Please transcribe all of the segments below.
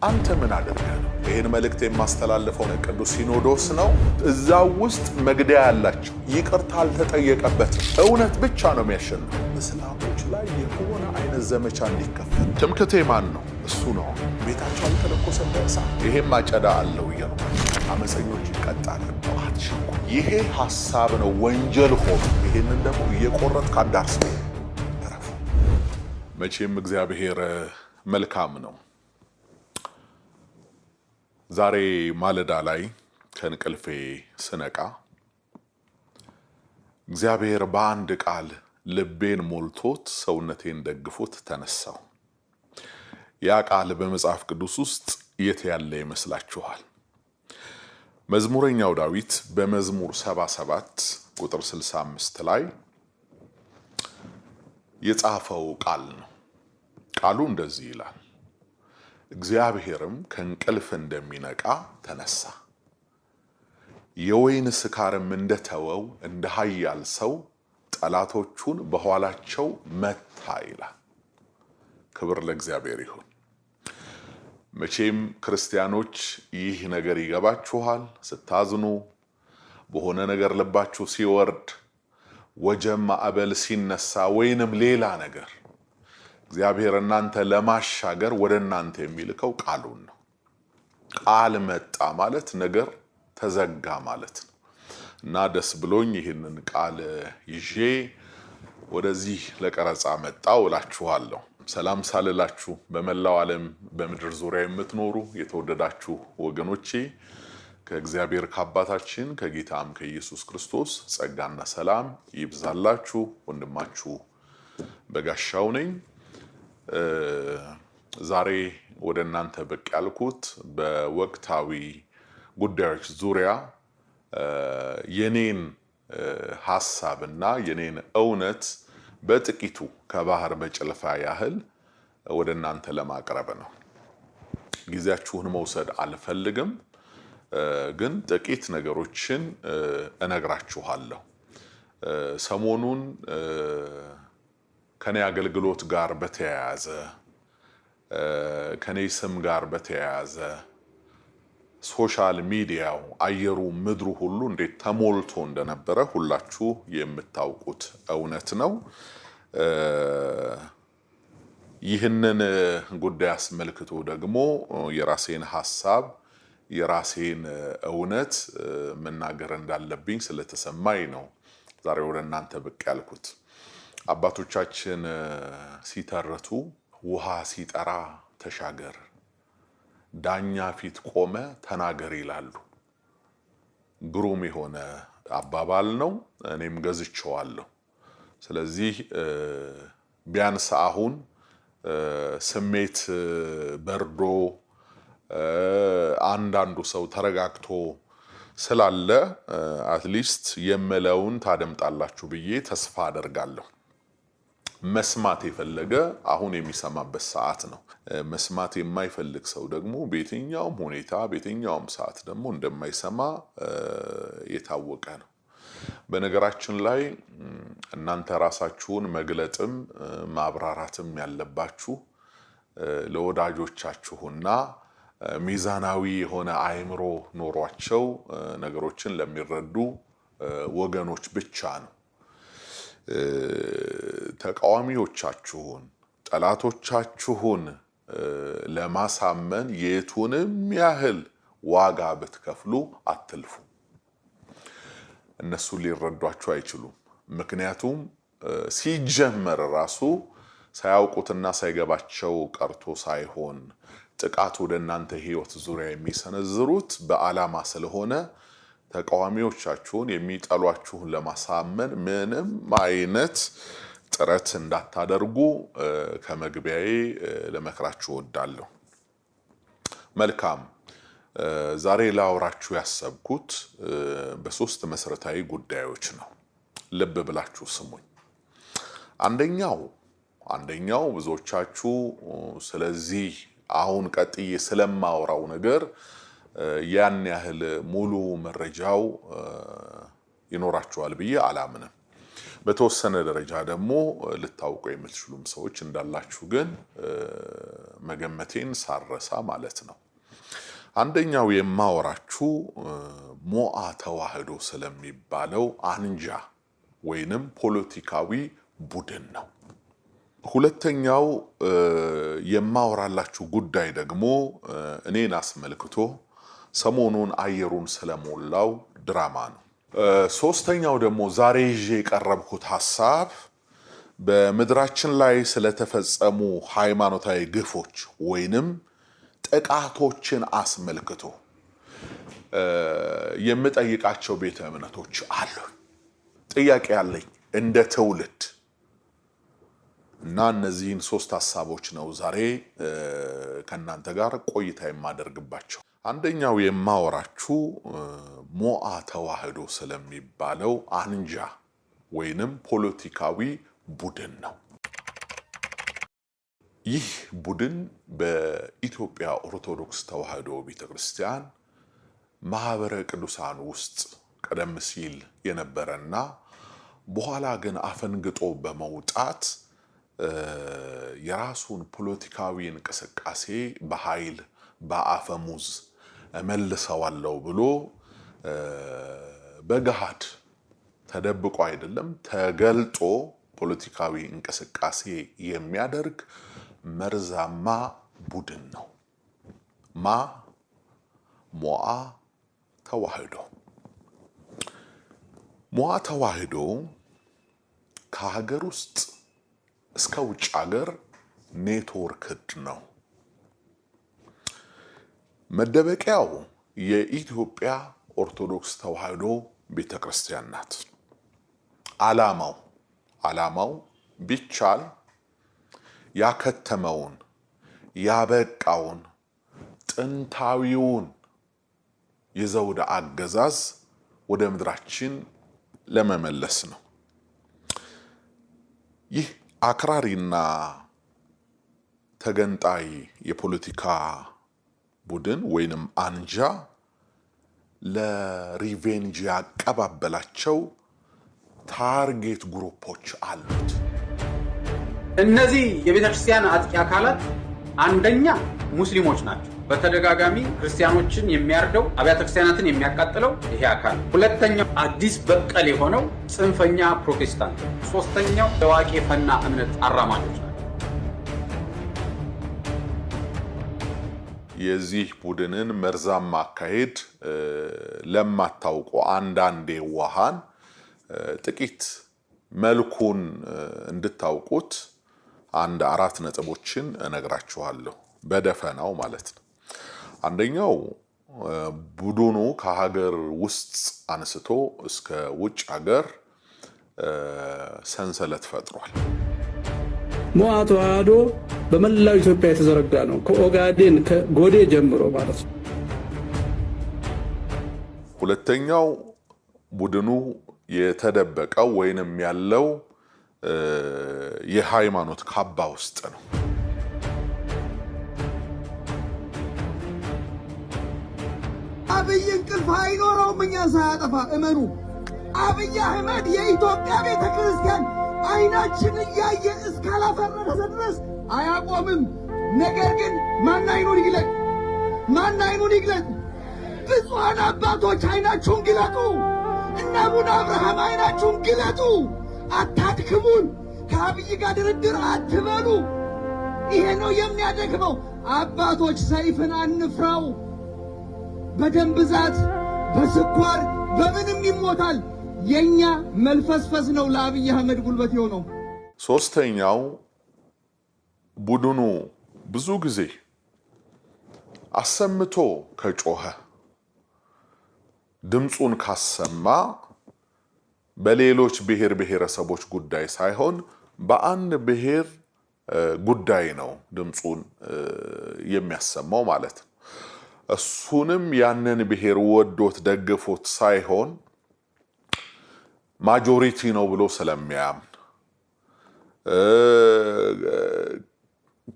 አንተ ምን አደረግህ ነው? ይሄን መልእክት የማስተላልፈው ቅዱስ ሲኖዶስ ነው። እዛው ውስጥ መግደያ ያላቸው ይቅርታ አልተጠየቀበትም። እውነት ብቻ ነው የሚያሸንፈው። እስላሞች ላይ የሆነ አይነት ዘመቻ እንዲከፈት ትምክህቴ ማን ነው? እሱ ነው። ቤታቸው አልተለኮሰ በእሳት ይሄም አጨዳ አለው እያሉ አመፀኞች ይቀጣሉ። ይሄ ሐሳብ ነው ወንጀል ሆኖ ይሄንን ደግሞ እየቆረጥ ካዳርስ ተረፉ። መቼም እግዚአብሔር መልካም ነው። ዛሬ ማለዳ ላይ ከንቅልፌ ስነቃ እግዚአብሔር በአንድ ቃል ልቤን ሞልቶት ሰውነቴን ደግፎት ተነሳው። ያ ቃል በመጽሐፍ ቅዱስ ውስጥ የት ያለ ይመስላችኋል? መዝሙረኛው ዳዊት በመዝሙር 77 ቁጥር 65 ላይ የጻፈው ቃል ነው። ቃሉ እንደዚህ ይላል፣ እግዚአብሔርም ከእንቅልፍ እንደሚነቃ ተነሳ፣ የወይን ስካርም እንደተወው እንደ ኃያል ሰው ጠላቶቹን በኋላቸው መታ ይላል። ክብር ለእግዚአብሔር ይሁን። መቼም ክርስቲያኖች ይህ ነገር ይገባችኋል። ስታዝኑ፣ በሆነ ነገር ልባችሁ ሲወርድ፣ ወጀብ ማዕበል ሲነሳ ወይንም ሌላ ነገር እግዚአብሔር እናንተ ለማሻገር ወደ እናንተ የሚልከው ቃሉን ነው። ቃል መጣ ማለት ነገር ተዘጋ ማለት ነው እና ደስ ብሎኝ ይህንን ቃል ይዤ ወደዚህ ለቀረጻ መጣው እላችኋለሁ። ሰላም ሳልላችሁ በመላው ዓለም በምድር ዙሪያ የምትኖሩ የተወደዳችሁ ወገኖቼ ከእግዚአብሔር ከአባታችን ከጌታም ከኢየሱስ ክርስቶስ ጸጋና ሰላም ይብዛላችሁ። ወንድማችሁ በጋሻው ነኝ። ዛሬ ወደ እናንተ ብቅ ያልኩት በወቅታዊ ጉዳዮች ዙሪያ የኔን ሐሳብና የኔን እውነት በጥቂቱ ከባህር በጭልፋ ያህል ወደ እናንተ ለማቅረብ ነው። ጊዜያችሁን መውሰድ አልፈልግም፣ ግን ጥቂት ነገሮችን እነግራችኋለሁ። ሰሞኑን ከኔ አገልግሎት ጋር በተያያዘ ከኔ ስም ጋር በተያያዘ ሶሻል ሚዲያው አየሩ ምድሩ ሁሉ እንዴት ተሞልቶ እንደነበረ ሁላችሁ የምታውቁት እውነት ነው። ይህንን ጉዳይ አስመልክቶ ደግሞ የራሴን ሐሳብ የራሴን እውነት መናገር እንዳለብኝ ስለተሰማኝ ነው ዛሬ ወደ እናንተ ብቅ ያልኩት። አባቶቻችን ሲተርቱ ውሃ ሲጠራ ተሻገር፣ ዳኛ ፊት ቆመ ተናገር ይላሉ። ግሩም የሆነ አባባል ነው። እኔም ገዝቼዋለሁ። ስለዚህ ቢያንስ አሁን ስሜት በርዶ አንዳንዱ ሰው ተረጋግቶ ስላለ አትሊስት የምለውን ታደምጣላችሁ ብዬ ተስፋ አደርጋለሁ። መስማት የፈለገ አሁን የሚሰማበት ሰዓት ነው። መስማት የማይፈልግ ሰው ደግሞ በየትኛውም ሁኔታ በየትኛውም ሰዓት ደግሞ እንደማይሰማ የታወቀ ነው። በነገራችን ላይ እናንተ ራሳችሁን መግለጥም ማብራራትም ያለባችሁ ለወዳጆቻችሁና ሚዛናዊ የሆነ አእምሮ ኖሯቸው ነገሮችን ለሚረዱ ወገኖች ብቻ ነው። ተቃዋሚዎቻችሁን ጠላቶቻችሁን ለማሳመን የቱንም ያህል ዋጋ ብትከፍሉ አትልፉ። እነሱ ሊረዷችሁ አይችሉም። ምክንያቱም ሲጀመር ራሱ ሳያውቁትና ሳይገባቸው ቀርቶ ሳይሆን ጥቃት ወደ እናንተ ህይወት ዙሪያ የሚሰነዝሩት በዓላማ ስለሆነ ተቃዋሚዎቻችሁን የሚጠሏችሁን ለማሳመን ምንም አይነት ጥረት እንዳታደርጉ ከመግቢያዬ ለመክራችሁ እወዳለሁ። መልካም። ዛሬ ላወራችሁ ያሰብኩት በሶስት መሰረታዊ ጉዳዮች ነው። ልብ ብላችሁ ስሙኝ። አንደኛው ብዙዎቻችሁ ስለዚህ አሁን ቀጥዬ ስለማወራው ነገር ያን ያህል ሙሉ መረጃው ይኖራችኋል ብዬ አላምንም። በተወሰነ ደረጃ ደግሞ ልታውቁ የምትችሉም ሰዎች እንዳላችሁ ግን መገመቴን ሳረሳ ማለት ነው። አንደኛው የማወራችሁ ሞዓ ተዋህዶ ስለሚባለው አንጃ ወይንም ፖለቲካዊ ቡድን ነው። ሁለተኛው የማወራላችሁ ጉዳይ ደግሞ እኔን አስመልክቶ ሰሞኑን አየሩን ስለሞላው ድራማ ነው። ሶስተኛው ደግሞ ዛሬ ይዤ የቀረብኩት ሐሳብ በምድራችን ላይ ስለተፈጸሙ ሃይማኖታዊ ግፎች ወይንም ጥቃቶችን አስመልክቶ የምጠይቃቸው ቤተ እምነቶች አሉ። ጥያቄ ያለኝ እንደ ትውልድ እና እነዚህን ሶስት ሐሳቦች ነው ዛሬ ከናንተ ጋር ቆይታ የማደርግባቸው። አንደኛው የማወራችሁ ሞዓ ተዋህዶ ስለሚባለው አንጃ ወይንም ፖለቲካዊ ቡድን ነው። ይህ ቡድን በኢትዮጵያ ኦርቶዶክስ ተዋህዶ ቤተክርስቲያን ማህበረ ቅዱሳን ውስጥ ቀደም ሲል የነበረና በኋላ ግን አፈንግጦ በመውጣት የራሱን ፖለቲካዊ እንቅስቃሴ በኃይል በአፈሙዝ መልሰዋለው ብሎ በገሃድ ተደብቆ አይደለም ተገልጦ ፖለቲካዊ እንቅስቃሴ የሚያደርግ መርዛማ ቡድን ነው። ሞዓ ተዋህዶ። ሞዓ ተዋህዶ ከሀገር ውስጥ እስከ ውጭ ሀገር ኔትወርክድ ነው። መደበቂያው የኢትዮጵያ ኦርቶዶክስ ተዋህዶ ቤተክርስቲያን ናት። ዓላማው ቢቻል ያከተመውን ያበቃውን ጥንታዊውን የዘውድ አገዛዝ ወደ ምድራችን ለመመለስ ነው። ይህ አክራሪና ተገንጣይ የፖለቲካ ቡድን ወይንም አንጃ ለሪቬንጅ ያቀባበላቸው ታርጌት ግሩፖች አሉት። እነዚህ የቤተክርስቲያን አጥቂ አካላት አንደኛ ሙስሊሞች ናቸው። በተደጋጋሚ ክርስቲያኖችን የሚያርደው አብያተ ክርስቲያናትን የሚያቃጥለው ይሄ አካል። ሁለተኛው አዲስ በቀል የሆነው ጽንፈኛ ፕሮቴስታንት። ሶስተኛው የዋቄ ፈና እምነት አራማጆች ናቸው። የዚህ ቡድንን መርዛማ አካሄድ ለማታውቁ አንዳንዴ ዋሃን ጥቂት መልኩን እንድታውቁት አንድ 4 ነጥቦችን እነግራችኋለሁ በደፈናው ማለት ነው። አንደኛው ቡድኑ ከሀገር ውስጥ አንስቶ እስከ ውጭ ሀገር ሰንሰለት ፈጥሯል። ሞዓ ተዋህዶ በመላው ኢትዮጵያ የተዘረጋ ነው። ከኦጋዴን ከጎዴ ጀምሮ ማለት ነው። ሁለተኛው ቡድኑ የተደበቀው ወይንም ያለው የሃይማኖት ካባ ውስጥ ነው። አብይ እንቅልፍ አይኖረውም እኛን ሳያጠፋ እመኑ። አብይ አህመድ የኢትዮጵያ ቤተክርስቲያን አይናችን እያየ እስካላፈረሰ ድረስ አያቆምም። ነገር ግን ማን አይኑን ይግለጥ? ማን አይኑን ይግለጥ? ብፁዓን አባቶች አይናችሁን ግለጡ። እነ አቡነ አብርሃም አይናችሁን ግለጡ። አታድክሙን። ከአብይ ጋር ድርድር አትበሉ። ይሄ ነው የሚያደክመው። አባቶች ሰይፍን አንፍራው። በደም ብዛት በስኳር በምንም ይሞታል። የኛ መልፈስፈስ ነው ለአብይ አህመድ ጉልበት የሆነው። ሶስተኛው ቡድኑ ብዙ ጊዜ አሰምቶ ከጮኸ ድምጹን ካሰማ በሌሎች ብሔር ብሔረሰቦች ጉዳይ ሳይሆን በአንድ ብሔር ጉዳይ ነው ድምጹን የሚያሰማው ማለት ነው። እሱንም ያንን ብሔር ወዶት ደግፎት ሳይሆን ማጆሪቲ ነው ብሎ ስለሚያምን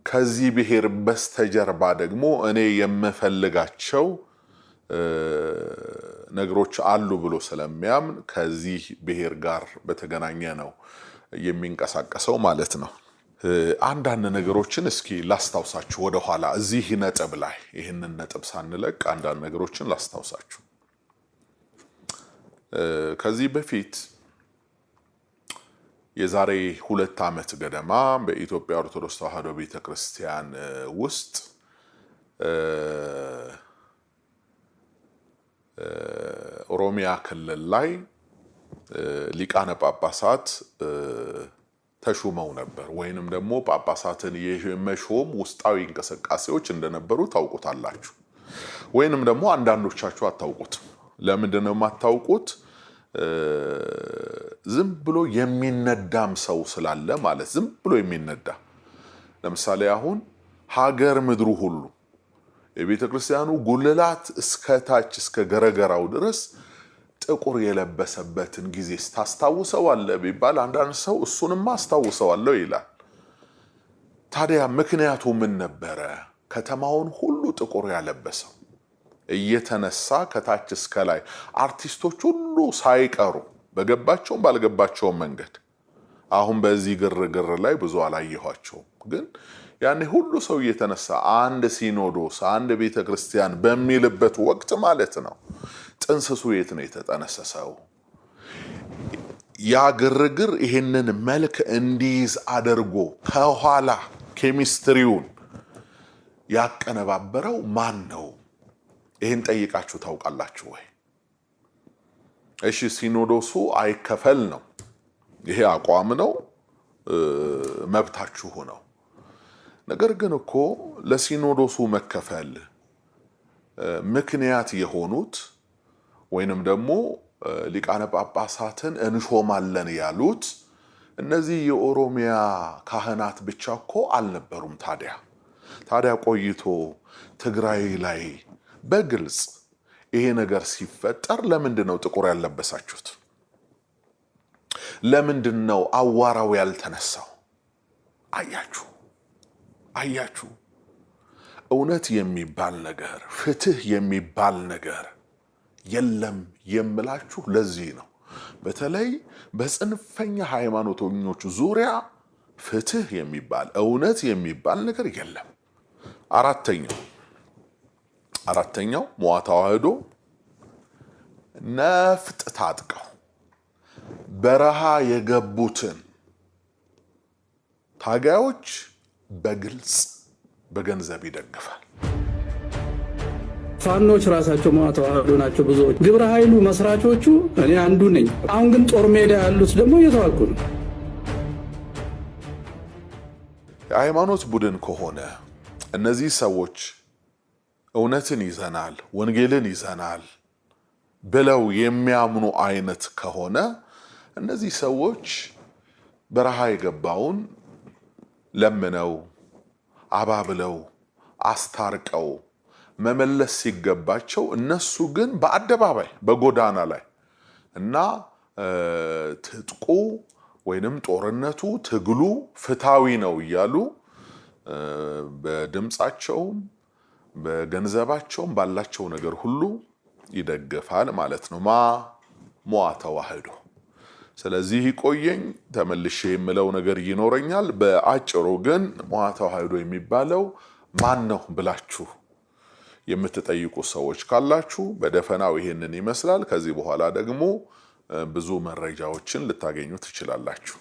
ከዚህ ብሔር በስተጀርባ ደግሞ እኔ የምፈልጋቸው ነገሮች አሉ ብሎ ስለሚያምን ከዚህ ብሔር ጋር በተገናኘ ነው የሚንቀሳቀሰው ማለት ነው። አንዳንድ ነገሮችን እስኪ ላስታውሳችሁ ወደ ኋላ እዚህ ነጥብ ላይ ይህንን ነጥብ ሳንለቅ አንዳንድ ነገሮችን ላስታውሳችሁ። ከዚህ በፊት የዛሬ 2 ዓመት ገደማ በኢትዮጵያ ኦርቶዶክስ ተዋሕዶ ቤተክርስቲያን ውስጥ ኦሮሚያ ክልል ላይ ሊቃነ ጳጳሳት ተሹመው ነበር ወይንም ደግሞ ጳጳሳትን የመሾም ውስጣዊ እንቅስቃሴዎች እንደነበሩ ታውቁታላችሁ። ወይንም ደግሞ አንዳንዶቻችሁ አታውቁት። ለምንድን ነው የማታውቁት? ዝም ብሎ የሚነዳም ሰው ስላለ ማለት ዝም ብሎ የሚነዳ ለምሳሌ አሁን ሀገር ምድሩ ሁሉ የቤተ ክርስቲያኑ ጉልላት እስከ ታች እስከ ገረገራው ድረስ ጥቁር የለበሰበትን ጊዜ ታስታውሰዋለህ ቢባል አንዳንድ ሰው እሱንማ አስታውሰዋለሁ ይላል። ታዲያ ምክንያቱ ምን ነበረ? ከተማውን ሁሉ ጥቁር ያለበሰው እየተነሳ ከታች እስከ ላይ አርቲስቶች ሁሉ ሳይቀሩ በገባቸውም ባልገባቸውም መንገድ አሁን በዚህ ግርግር ላይ ብዙ አላየኋቸውም፣ ግን ያኔ ሁሉ ሰው እየተነሳ አንድ ሲኖዶስ አንድ ቤተክርስቲያን በሚልበት ወቅት ማለት ነው ጥንስሱ የት ነው የተጠነሰሰው? ያ ግርግር ይሄንን መልክ እንዲይዝ አድርጎ ከኋላ ኬሚስትሪውን ያቀነባበረው ማን ነው? ይሄን ጠይቃችሁ ታውቃላችሁ ወይ? እሺ ሲኖዶሱ አይከፈል ነው፣ ይሄ አቋም ነው፣ መብታችሁ ነው። ነገር ግን እኮ ለሲኖዶሱ መከፈል ምክንያት የሆኑት ወይንም ደግሞ ሊቃነ ጳጳሳትን እንሾማለን ያሉት እነዚህ የኦሮሚያ ካህናት ብቻ እኮ አልነበሩም። ታዲያ ቆይቶ ትግራይ ላይ በግልጽ ይሄ ነገር ሲፈጠር ለምንድን ነው ጥቁር ያለበሳችሁት? ለምንድን ነው አዋራው ያልተነሳው? አያችሁ እውነት የሚባል ነገር ፍትህ የሚባል ነገር የለም የምላችሁ ለዚህ ነው። በተለይ በጽንፈኛ ሃይማኖተኞች ዙሪያ ፍትህ የሚባል እውነት የሚባል ነገር የለም። አራተኛው ሞዓ ተዋሕዶ ነፍጥ ታጥቀው በረሃ የገቡትን ታጋዮች በግልጽ በገንዘብ ይደግፋል። ፋኖች ራሳቸው ሞዓ ተዋሕዶ ናቸው ብዙዎች። ግብረ ኃይሉ መስራቾቹ እኔ አንዱ ነኝ። አሁን ግን ጦር ሜዳ ያሉት ደግሞ እየተዋጉ ነው። የሃይማኖት ቡድን ከሆነ እነዚህ ሰዎች እውነትን ይዘናል ወንጌልን ይዘናል ብለው የሚያምኑ አይነት ከሆነ እነዚህ ሰዎች በረሃ የገባውን ለምነው አባብለው አስታርቀው መመለስ ሲገባቸው እነሱ ግን በአደባባይ በጎዳና ላይ እና ትጥቁ ወይንም ጦርነቱ ትግሉ ፍትሃዊ ነው እያሉ በድምጻቸውም በገንዘባቸውም ባላቸው ነገር ሁሉ ይደገፋል ማለት ነው ሞዓ ተዋሕዶ። ስለዚህ ቆየኝ ተመልሼ የምለው ነገር ይኖረኛል። በአጭሩ ግን ሞዓ ተዋሕዶ የሚባለው ማን ነው ብላችሁ የምትጠይቁ ሰዎች ካላችሁ በደፈናው ይሄንን ይመስላል። ከዚህ በኋላ ደግሞ ብዙ መረጃዎችን ልታገኙ ትችላላችሁ።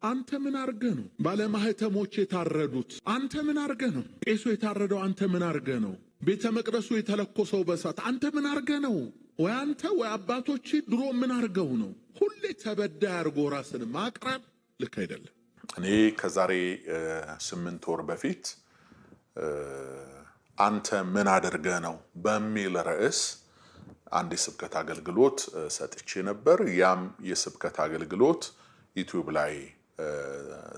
አንተ ምን አርገህ ነው ባለማህተሞች የታረዱት? አንተ ምን አርገህ ነው ቄሱ የታረደው? አንተ ምን አርገህ ነው ቤተ መቅደሱ የተለኮሰው በሳት? አንተ ምን አርገህ ነው? ወይ አንተ ወይ አባቶች ድሮ ምን አርገው ነው? ሁሌ ተበዳይ አርጎ ራስን ማቅረብ ልክ አይደለም። እኔ ከዛሬ 8 ወር በፊት አንተ ምን አድርገህ ነው በሚል ርዕስ አንድ የስብከት አገልግሎት ሰጥቼ ነበር። ያም የስብከት አገልግሎት ዩቲዩብ ላይ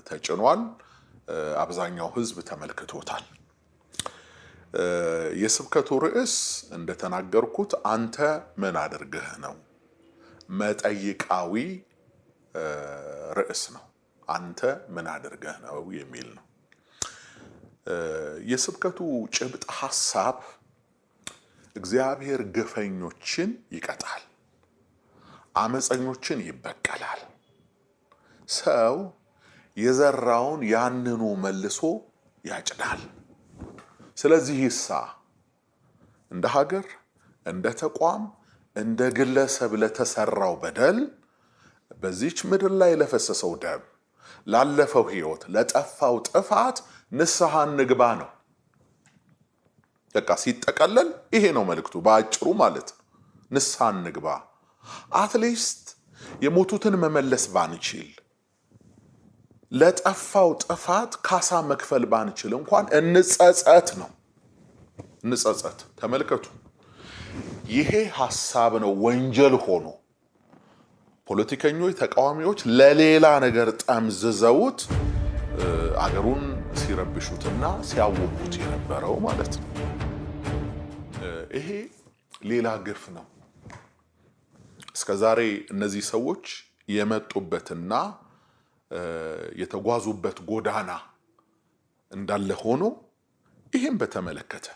ተጭኗል። አብዛኛው ህዝብ ተመልክቶታል። የስብከቱ ርዕስ እንደተናገርኩት አንተ ምን አድርገህ ነው መጠይቃዊ ርዕስ ነው። አንተ ምን አድርገህ ነው የሚል ነው። የስብከቱ ጭብጥ ሐሳብ እግዚአብሔር ግፈኞችን ይቀጣል፣ አመፀኞችን ይበቀላል። ሰው የዘራውን ያንኑ መልሶ ያጭዳል። ስለዚህ ይሳ እንደ ሀገር፣ እንደ ተቋም፣ እንደ ግለሰብ ለተሰራው በደል በዚች ምድር ላይ ለፈሰሰው ደም፣ ላለፈው ህይወት፣ ለጠፋው ጥፋት ንስሐ እንግባ ነው። በቃ ሲጠቀለል ይሄ ነው መልእክቱ በአጭሩ ማለት ነው። ንስሐ እንግባ። አትሊስት የሞቱትን መመለስ ባንችል፣ ለጠፋው ጥፋት ካሳ መክፈል ባንችል እንኳን እንጸጸት ነው። እንጸጸት። ተመልከቱ፣ ይሄ ሐሳብ ነው ወንጀል ሆኖ ፖለቲከኞች፣ ተቃዋሚዎች ለሌላ ነገር ጠምዝዘውት አገሩን ሲረብሹትና ሲያወቁት የነበረው ማለት ነው። ይሄ ሌላ ግፍ ነው። እስከዛሬ እነዚህ ሰዎች የመጡበትና የተጓዙበት ጎዳና እንዳለ ሆኖ ይሄን በተመለከተ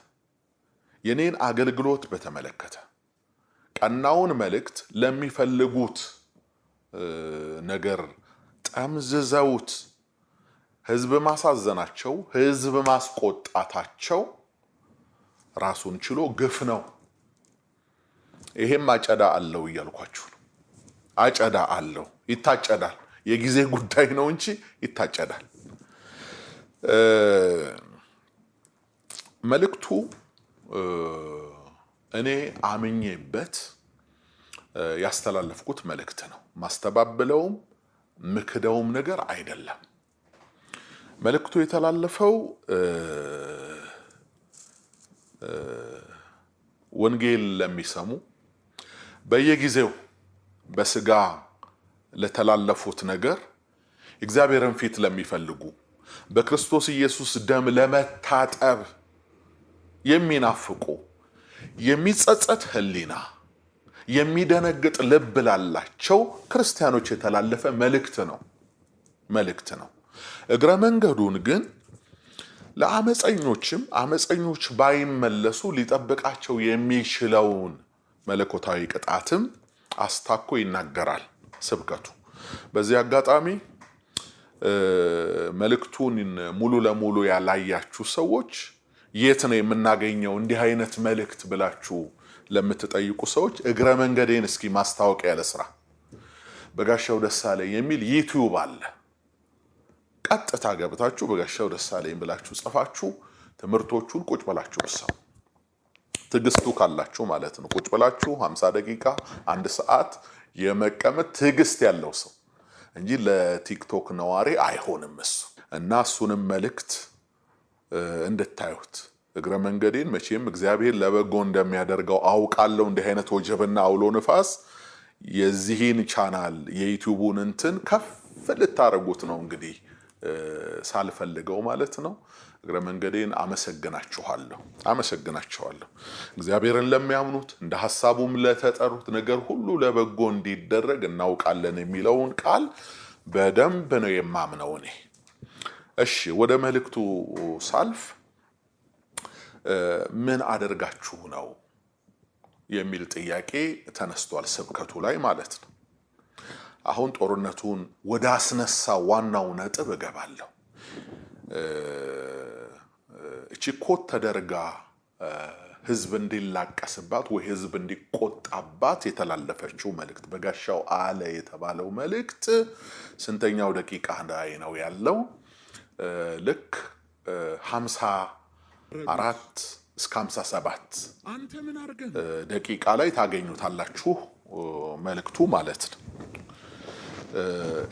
የኔን አገልግሎት በተመለከተ ቀናውን መልእክት ለሚፈልጉት ነገር ጠምዝዘውት ህዝብ ማሳዘናቸው፣ ህዝብ ማስቆጣታቸው ራሱን ችሎ ግፍ ነው። ይሄም አጨዳ አለው እያልኳችሁ ነው። አጨዳ አለው፣ ይታጨዳል። የጊዜ ጉዳይ ነው እንጂ ይታጨዳል። መልእክቱ እኔ አምኜበት ያስተላለፍኩት መልእክት ነው። ማስተባበለውም ምክደውም ነገር አይደለም። መልእክቱ የተላለፈው ወንጌል ለሚሰሙ በየጊዜው በስጋ ለተላለፉት ነገር እግዚአብሔርን ፊት ለሚፈልጉ በክርስቶስ ኢየሱስ ደም ለመታጠብ የሚናፍቁ የሚጸጸት ህሊና የሚደነግጥ ልብ ላላቸው ክርስቲያኖች የተላለፈ መልእክት ነው። እግረ መንገዱን ግን ለአመፀኞችም አመፀኞች ባይመለሱ ሊጠብቃቸው የሚችለውን መለኮታዊ ቅጣትም አስታኮ ይናገራል ስብከቱ። በዚህ አጋጣሚ መልእክቱን ሙሉ ለሙሉ ያላያችሁ ሰዎች የት ነው የምናገኘው እንዲህ አይነት መልእክት ብላችሁ ለምትጠይቁ ሰዎች እግረ መንገዴን እስኪ ማስታወቂያ ለስራ በጋሻው ደሳለኝ የሚል ዩቲዩብ አለ። ቀጥታ ገብታችሁ በጋሻው ደሳለኝ ብላችሁ ጽፋችሁ ትምህርቶቹን ቁጭ ብላችሁ ብሰሙ፣ ትግስቱ ካላችሁ ማለት ነው። ቁጭ ብላችሁ 50 ደቂቃ 1 ሰዓት የመቀመጥ ትግስት ያለው ሰው እንጂ ለቲክቶክ ነዋሪ አይሆንም እሱ። እና እሱንም መልእክት እንድታዩት እግረ መንገዴን መቼም እግዚአብሔር ለበጎ እንደሚያደርገው አውቃለሁ። እንዲህ አይነት ወጀብና አውሎ ንፋስ የዚህን ቻናል የዩቲዩቡን እንትን ከፍ ልታረጉት ነው እንግዲህ ሳልፈልገው ማለት ነው። እግረ መንገዴን አመሰግናችኋለሁ። እግዚአብሔርን ለሚያምኑት እንደ ሐሳቡም ለተጠሩት ነገር ሁሉ ለበጎ እንዲደረግ እናውቃለን የሚለውን ቃል በደንብ ነው የማምነው እኔ። እሺ ወደ መልእክቱ ሳልፍ ምን አደርጋችሁ ነው የሚል ጥያቄ ተነስቷል ስብከቱ ላይ ማለት ነው። አሁን ጦርነቱን ወደ አስነሳ ዋናው ነጥብ እገባለሁ። እቺ ኮት ተደርጋ ህዝብ እንዲላቀስባት ወይ ህዝብ እንዲቆጣባት የተላለፈችው መልእክት በጋሻው አለ የተባለው መልእክት ስንተኛው ደቂቃ ላይ ነው ያለው? ልክ 54 እስከ 57 ደቂቃ ላይ ታገኙታላችሁ መልእክቱ ማለት ነው።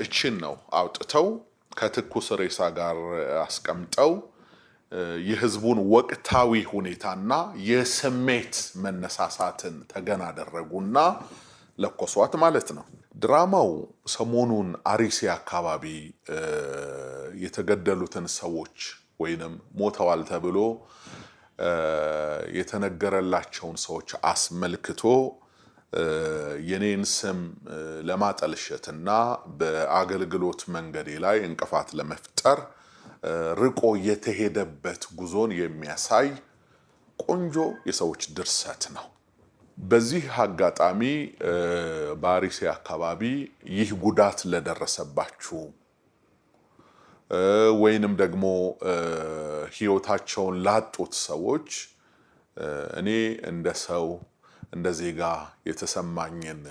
እቺን ነው አውጥተው ከትኩስ ሬሳ ጋር አስቀምጠው የህዝቡን ወቅታዊ ሁኔታና የስሜት መነሳሳትን ተገና አደረጉና ለኮሷት ማለት ነው። ድራማው ሰሞኑን አርሲ አካባቢ የተገደሉትን ሰዎች ወይንም ሞተዋል ተብሎ የተነገረላቸውን ሰዎች አስመልክቶ የኔን ስም ለማጠልሸትና በአገልግሎት መንገዴ ላይ እንቅፋት ለመፍጠር ርቆ የተሄደበት ጉዞን የሚያሳይ ቆንጆ የሰዎች ድርሰት ነው። በዚህ አጋጣሚ በአርሲ አካባቢ ይህ ጉዳት ለደረሰባችሁ ወይንም ደግሞ ህይወታቸውን ላጡት ሰዎች እኔ እንደ ሰው እንደ ዜጋ የተሰማኝን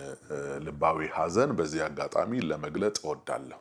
ልባዊ ሐዘን በዚህ አጋጣሚ ለመግለጽ እወዳለሁ።